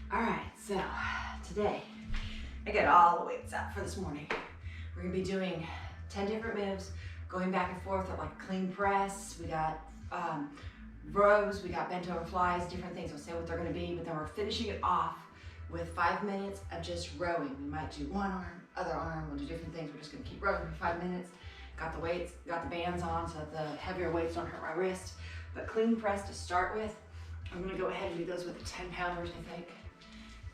All right, so today I got all the weights out for this morning. We're gonna be doing 10 different moves, going back and forth at like clean press. We got rows, we got bent over flies, different things. I'll say what they're gonna be, but then we're finishing it off with 5 minutes of just rowing. We might do one arm, other arm, we'll do different things. We're just gonna keep rowing for 5 minutes. Got the weights, got the bands on so that the heavier weights don't hurt my wrist. But clean press to start with, I'm gonna go ahead and do those with the 10 pounders, I think.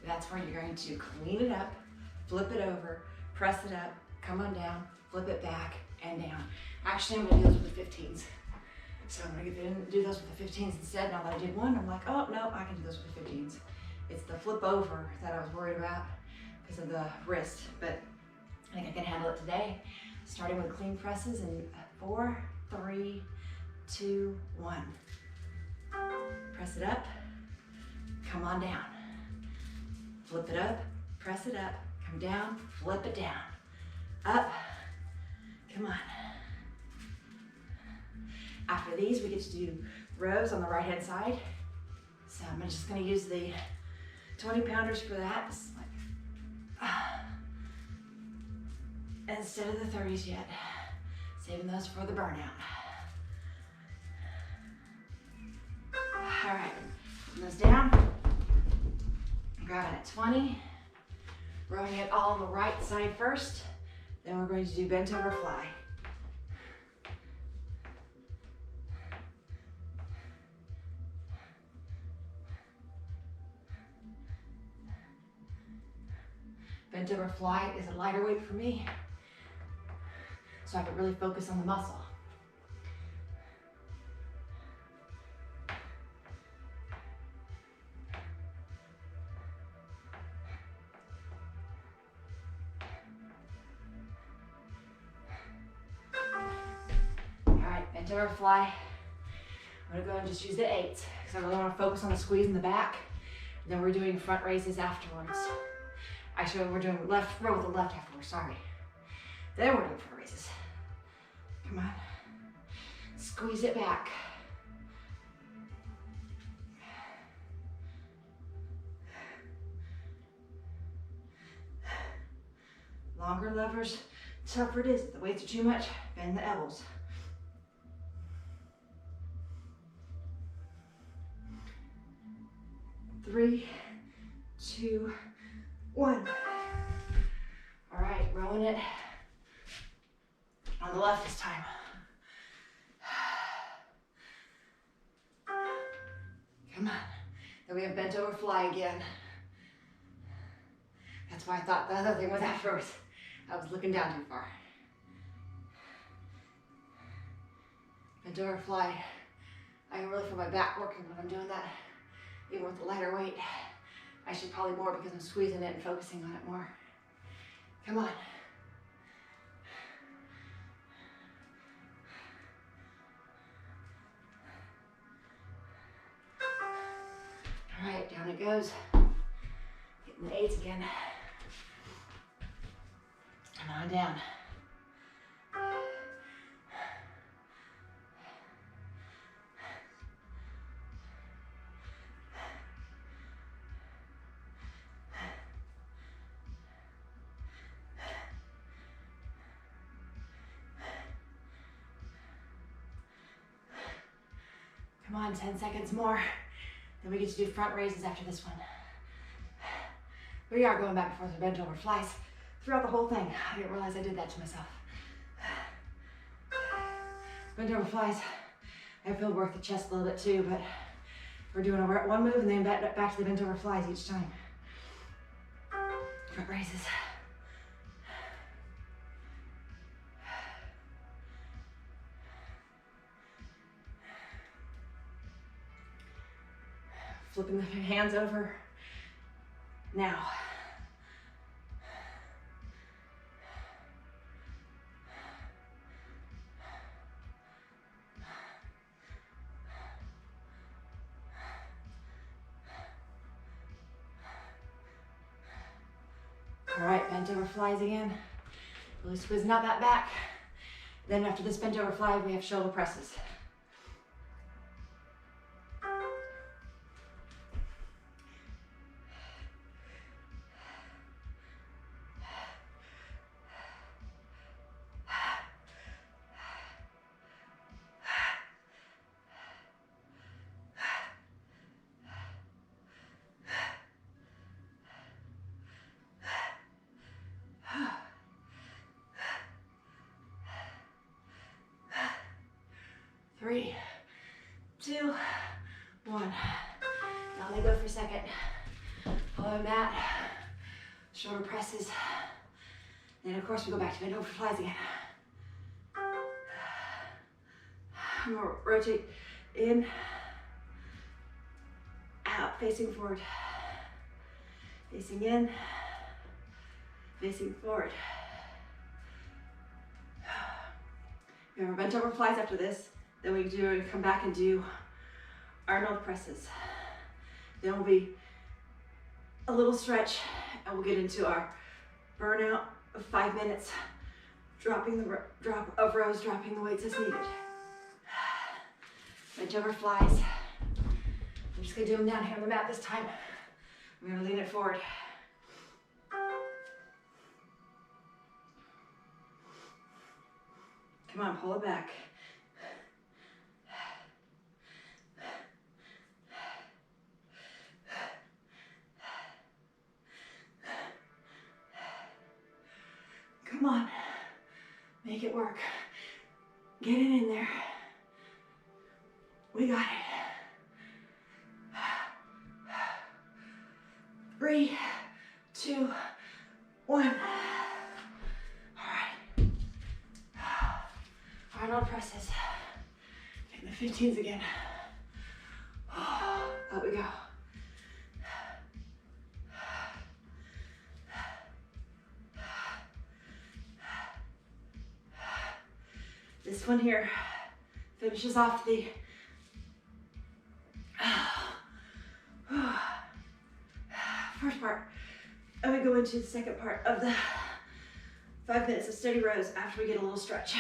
That's where you're going to clean it up, flip it over, press it up, come on down, flip it back and down. Actually, I'm gonna do those with the 15s. So I'm gonna do those with the 15s instead. Now that I did one, I'm like, oh no, I can do those with the 15s. It's the flip over that I was worried about because of the wrist, but I think I can handle it today. Starting with clean presses in 4, 3, 2, 1. Press it up, come on down. Flip it up, press it up, come down, flip it down. Up, come on. After these, we get to do rows on the right hand side. So I'm just gonna use the 20 pounders for that. It's like, instead of the 30s yet. Saving those for the burnout. All right, put those down. Grabbing at 20. Rowing it all on the right side first. Then we're going to do bent over fly. Bent over fly is a lighter weight for me, so I can really focus on the muscle. All right, bent over fly. I'm gonna go and just use the 8s because I really want to focus on the squeeze in the back. And then we're doing front raises afterwards. Actually, we're doing left row with the left afterwards, sorry. Then we're doing front raises. Come on. Squeeze it back. Longer levers, tougher it is. If the weights are too much, bend the elbows. Three, 2, 1. All right, rowing it on the left this time. Come on. Then we have bent over fly again. That's why I thought the other thing was afterwards. I was looking down too far. Bent over fly. I can really feel my back working when I'm doing that, even with the lighter weight. I should probably more because I'm squeezing it and focusing on it more. Come on. All right, down it goes. Getting the 8s again. Come on down. Come on, 10 seconds more. Then we get to do front raises after this one. We are going back and forth with bent over flies throughout the whole thing. I didn't realize I did that to myself. Bent over flies. I feel work the chest a little bit too, but we're doing one move and then back to the bent over flies each time. Front raises. Flipping the hands over. Now. All right, bent over flies again. Really squeezing out that back. Then after this bent over fly, we have shoulder presses. 3, 2, 1. Now let me go for a second. Follow mat, shoulder presses. Then of course we go back to bend over flies again. I'm gonna rotate in, out, facing forward. Facing in, facing forward. We have our bent over flies after this. Then we come back and do Arnold presses. Then we'll be a little stretch and we'll get into our burnout of 5 minutes, dropping the drop of rows, dropping the weights as needed. Bent over flies. I'm just gonna do them down here on the mat this time. I'm gonna lean it forward. Come on, pull it back. Come on, make it work. Get it in there. We got it. 3, 2, 1. All right. Arnold presses. Getting the 15s again. Up we go. This one here finishes off the first part. And we go into the second part of the 5 minutes of steady rows after we get a little stretch.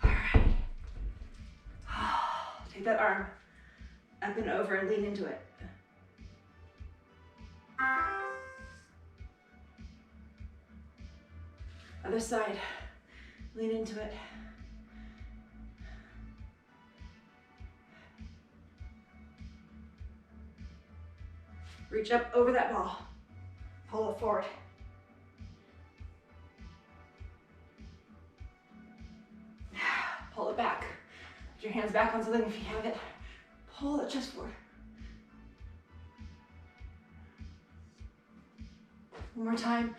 All right. Take that arm up and over and lean into it. Other side, lean into it. Reach up over that ball, pull it forward. Pull it back. Put your hands back on something if you have it. Pull it just forward. One more time,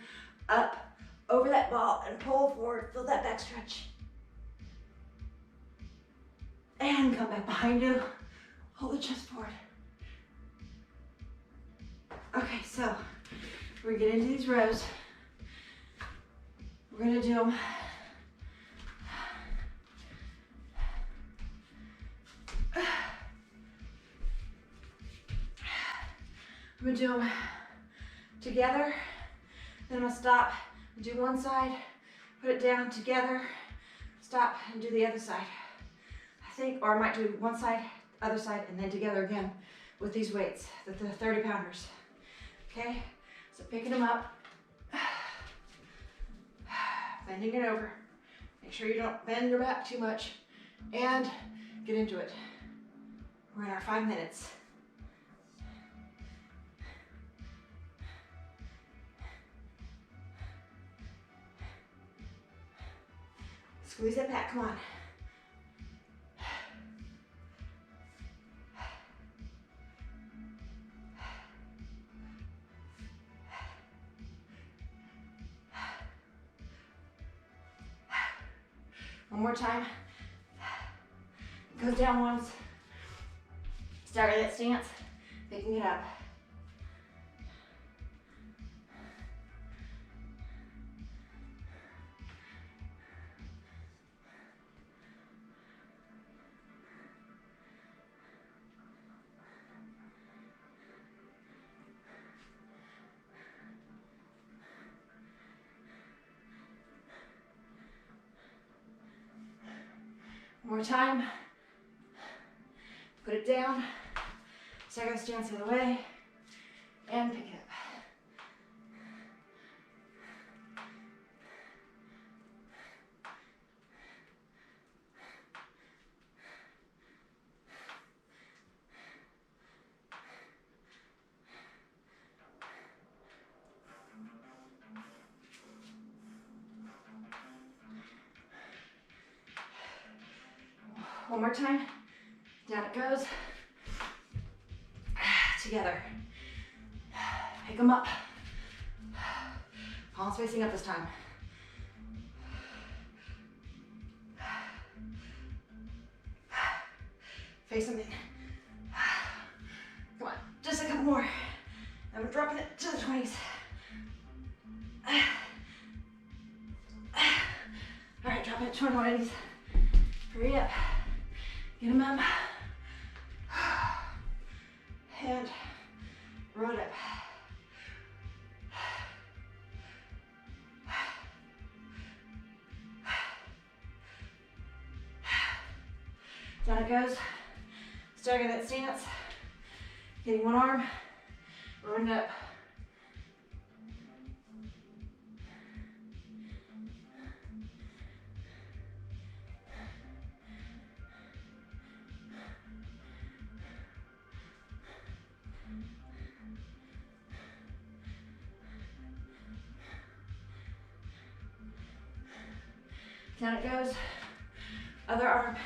up, over that ball and pull forward, feel that back stretch. And come back behind you, hold the chest forward. Okay, so we're gonna get into these rows. We're gonna do them together, then we'll stop and do one side, put it down together, stop and do the other side. I think, or I might do one side, other side, and then together again with these weights, the 30 pounders. Okay, so picking them up, bending it over. Make sure you don't bend your back too much, and get into it. We're in our 5 minutes. Squeeze it back, come on. One more time. Goes down once. Start with that stance, picking it up. One more time. Put it down. Second stance the other way. And pick it up. One more time. Down it goes. Together. Pick them up. Palms facing up this time. Face them in. Come on, just a couple more. And we're dropping it to the 20s. All right, drop it to 20s. Hurry up. Get them up. And roll it up. Down it goes. Starting that stance. Hitting one arm. Rolling it up. Down it goes. Other arm.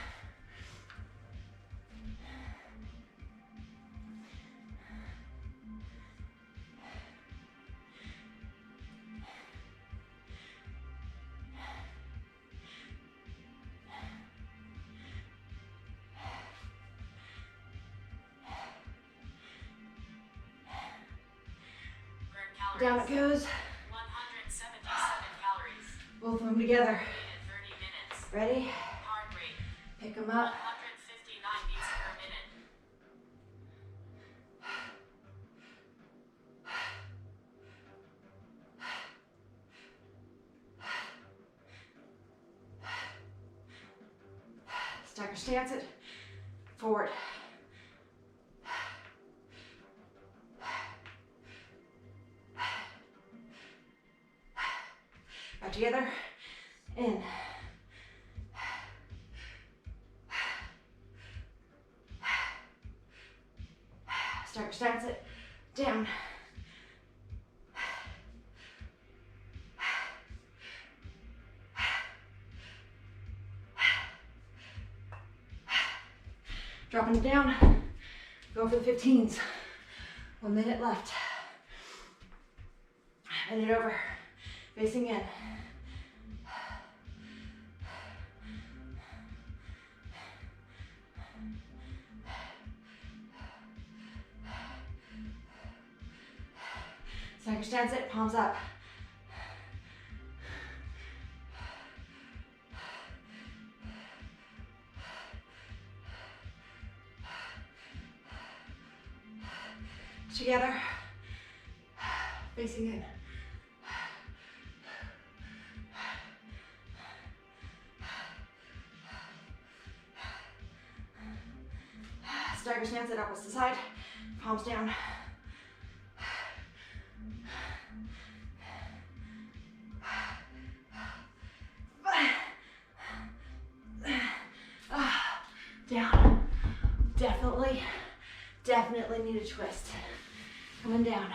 Down it goes. 177 calories. Both of them together. In 30 minutes. Ready? Heart rate. Pick them up. 159 beats per minute. Stacker stance it. Forward. Back together. In. Stacker stance it. Down. Dropping it down. Go for the 15s. 1 minute left. Bend it over. Facing in. Stacker stance it, palms up. Together, facing in. Stagger stance it, elbows to side, palms down. Down. Definitely need a twist. Coming down.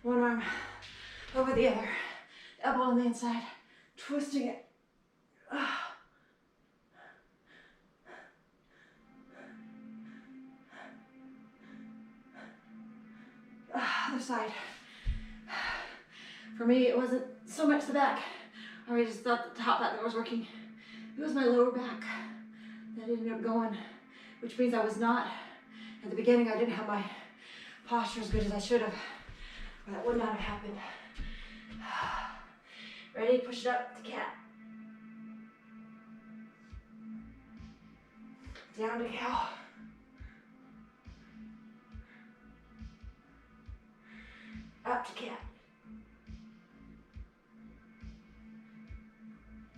One arm over the other. Elbow on the inside. Twisting it. Other side. For me, it wasn't so much the back. I just thought the top back that was working. It was my lower back that ended up going, which means I was not, at the beginning I didn't have my posture as good as I should have, or that would not have happened. Ready? Push it up to cat. Down to cow. Up to cat.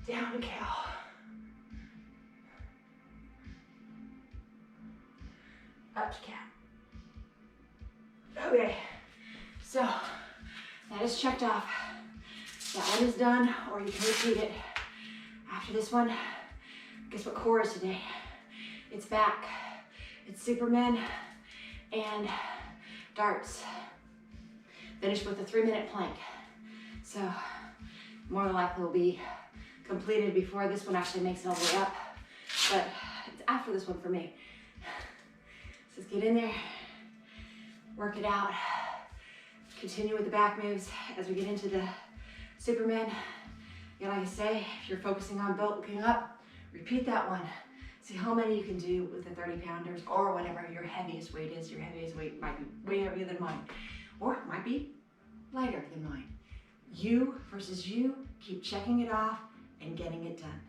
Down to cow. Up to cat. Okay, so that is checked off. That one is done, or you can repeat it. After this one, guess what core is today? It's back. It's Superman and darts. Finish with a 3-minute plank. So more than likely will be completed before this one actually makes it all the way up. but it's after this one for me. So let's get in there, work it out, continue with the back moves as we get into the Superman. And like I say, if you're focusing on belt looking up, repeat that one. See how many you can do with the 30 pounders or whatever your heaviest weight is. Your heaviest weight might be way heavier than mine, or it might be lighter than mine. You versus you, keep checking it off and getting it done.